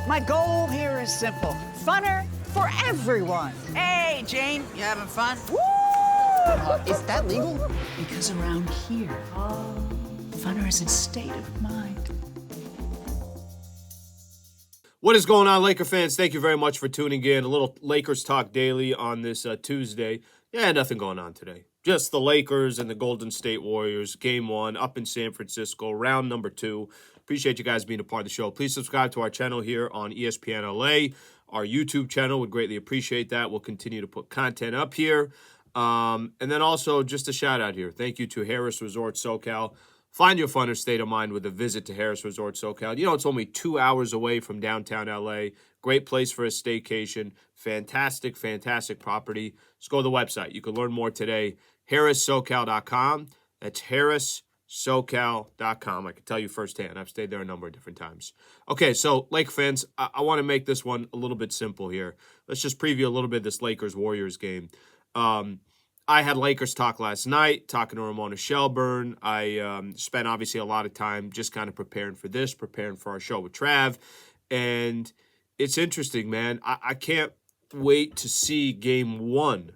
My goal here is simple. Funner for everyone. Hey, Jane, you having fun? Woo! Is that legal? Because around here, funner is a state of mind. What is going on, Laker fans? Thank you very much for tuning in. A little Lakers talk daily on this Tuesday. Yeah, nothing going on today. Just the Lakers and the Golden State Warriors. Game 1 up in San Francisco, round number 2. Appreciate you guys being a part of the show. Please subscribe to our channel here on ESPN LA. Our YouTube channel would greatly appreciate that. We'll continue to put content up here. And then also just a shout out here. Thank you to Harris Resort SoCal. Find your funner state of mind with a visit to Harris Resort SoCal. You know, it's only 2 hours away from downtown LA. Great place for a staycation. Fantastic, fantastic property. Just go to the website. You can learn more today. HarrisSoCal.com. That's HarrisSoCal.com. I can tell you firsthand. I've stayed there a number of different times. Okay, so Lake fans, I want to make this one a little bit simple here. Let's just preview a little bit of this Lakers-Warriors game. I had Lakers talk last night, talking to Ramona Shelburne. I spent obviously a lot of time just kind of preparing for this, preparing for our show with Trav. And it's interesting, man. I can't wait to see game 1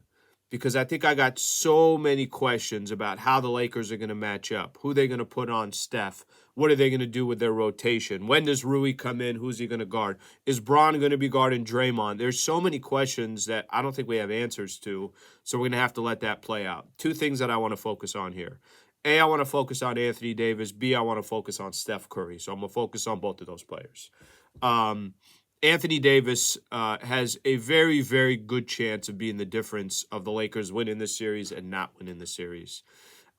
because I think I got so many questions about how the Lakers are going to match up, who they're going to put on Steph, what are they going to do with their rotation, when does Rui come in, who's he going to guard, is Bron going to be guarding Draymond? There's so many questions that I don't think we have answers to, so we're going to have to let that play out. 2 things that I want to focus on here. A, I want to focus on Anthony Davis. B, I want to focus on Steph Curry, so I'm going to focus on both of those players. Anthony Davis has a very, very good chance of being the difference of the Lakers winning this series and not winning the series.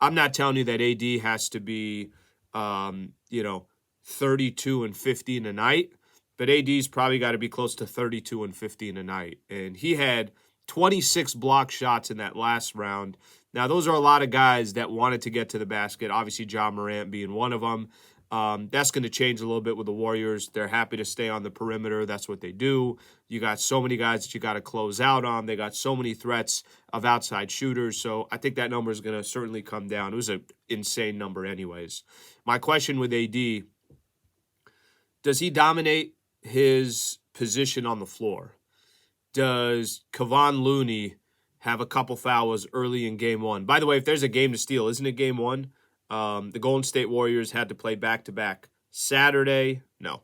I'm not telling you that AD has to be, 32 and 15 a night, but AD's probably got to be close to 32 and 15 a night. And he had 26 block shots in that last round. Now, those are a lot of guys that wanted to get to the basket, obviously Ja Morant being one of them. That's going to change a little bit with the Warriors. They're happy to stay on the perimeter. That's what they do. You got so many guys that you got to close out on. They got so many threats of outside shooters. So I think that number is going to certainly come down. It was an insane number anyways. My question with AD, does he dominate his position on the floor? Does Kevon Looney have a couple fouls early in game 1? By the way, if there's a game to steal, isn't it game 1? The Golden State Warriors had to play back-to-back Saturday. No,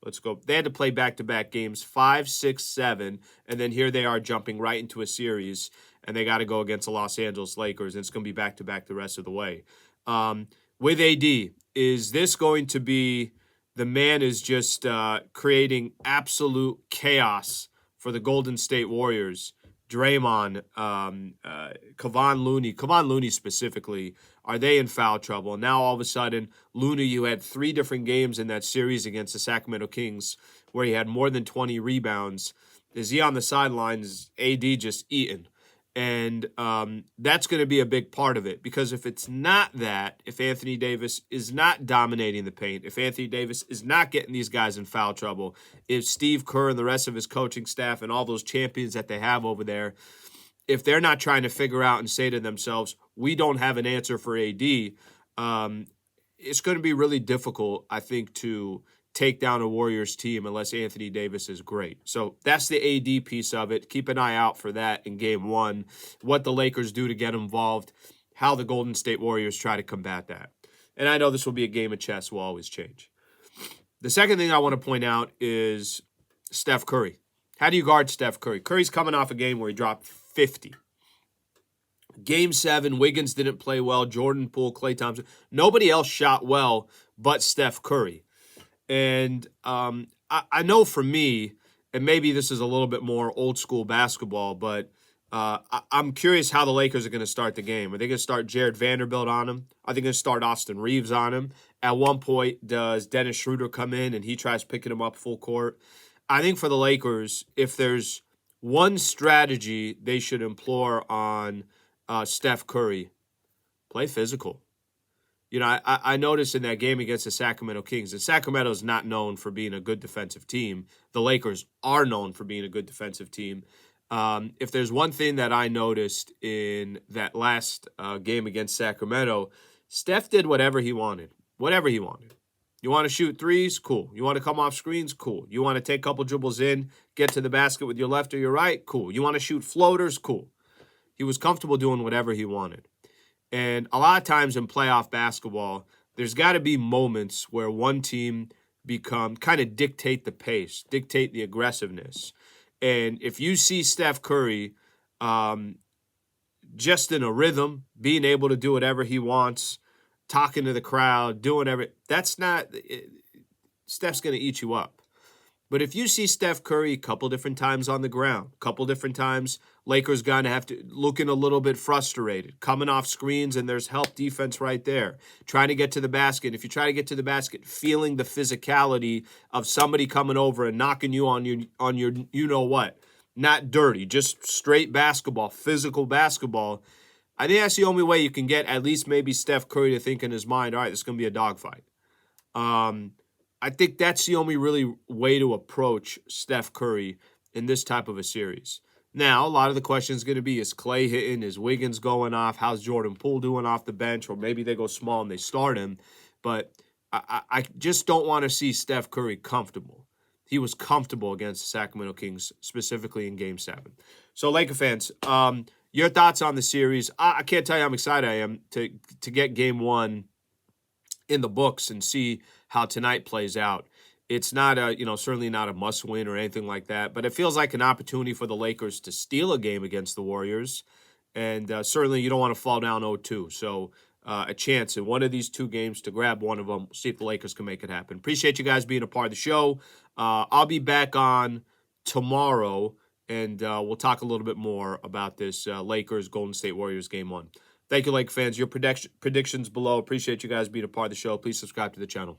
let's go. They had to play back-to-back games 5, 6, 7, and then here they are jumping right into a series, and they got to go against the Los Angeles Lakers, and it's going to be back-to-back the rest of the way. With AD, is this going to be the man is just creating absolute chaos for the Golden State Warriors? Draymond, Kevon Looney specifically, are they in foul trouble? And now all of a sudden, Looney, who had 3 different games in that series against the Sacramento Kings where he had more than 20 rebounds, is he on the sidelines, AD just eating? And that's going to be a big part of it because if it's not that, if Anthony Davis is not dominating the paint, if Anthony Davis is not getting these guys in foul trouble, if Steve Kerr and the rest of his coaching staff and all those champions that they have over there, if they're not trying to figure out and say to themselves, we don't have an answer for AD, it's going to be really difficult, I think, to take down a Warriors team unless Anthony Davis is great. So that's the AD piece of it. Keep an eye out for that in game 1, what the Lakers do to get involved, how the Golden State Warriors try to combat that. And I know this will be a game of chess, will always change. The second thing I want to point out is Steph Curry. How do you guard Steph Curry? Curry's coming off a game where he dropped 50. Game 7, Wiggins didn't play well. Jordan Poole, Klay Thompson. Nobody else shot well but Steph Curry. And I know for me, and maybe this is a little bit more old school basketball, but I'm curious how the Lakers are going to start the game. Are they going to start Jared Vanderbilt on him? Are they going to start Austin Reeves on him? At one point, does Dennis Schroeder come in and he tries picking him up full court? I think for the Lakers, if there's one strategy they should employ on Steph Curry, play physical. You know, I noticed in that game against the Sacramento Kings, and Sacramento is not known for being a good defensive team. The Lakers are known for being a good defensive team. If there's one thing that I noticed in that last game against Sacramento, Steph did whatever he wanted. You want to shoot threes? Cool. You want to come off screens? Cool. You want to take a couple dribbles in, get to the basket with your left or your right? Cool. You want to shoot floaters? Cool. He was comfortable doing whatever he wanted. And a lot of times in playoff basketball, there's got to be moments where one team kind of dictate the pace, dictate the aggressiveness. And if you see Steph Curry just in a rhythm, being able to do whatever he wants, talking to the crowd, doing that's not, Steph's going to eat you up. But if you see Steph Curry a couple different times on the ground, a couple different times, Lakers going to have to looking a little bit frustrated, coming off screens, and there's help defense right there, trying to get to the basket. If you try to get to the basket, feeling the physicality of somebody coming over and knocking you on your you know what, not dirty, just straight basketball, physical basketball. I think that's the only way you can get at least maybe Steph Curry to think in his mind, all right, this is going to be a dogfight. I think that's the only really way to approach Steph Curry in this type of a series. Now, a lot of the question is going to be, is Clay hitting? Is Wiggins going off? How's Jordan Poole doing off the bench? Or maybe they go small and they start him. But I just don't want to see Steph Curry comfortable. He was comfortable against the Sacramento Kings, specifically in Game 7. So, Laker fans, your thoughts on the series? I can't tell you how excited I am to get Game 1 in the books and see how tonight plays out. It's not certainly not a must win or anything like that, but it feels like an opportunity for the Lakers to steal a game against the Warriors. And certainly you don't want to fall down 0-2. So a chance in one of these two games to grab one of them, see if the Lakers can make it happen. Appreciate you guys being a part of the show. I'll be back on tomorrow, and we'll talk a little bit more about this Lakers Golden State Warriors Game 1. Thank you, Laker fans. Your predictions below. Appreciate you guys being a part of the show. Please subscribe to the channel.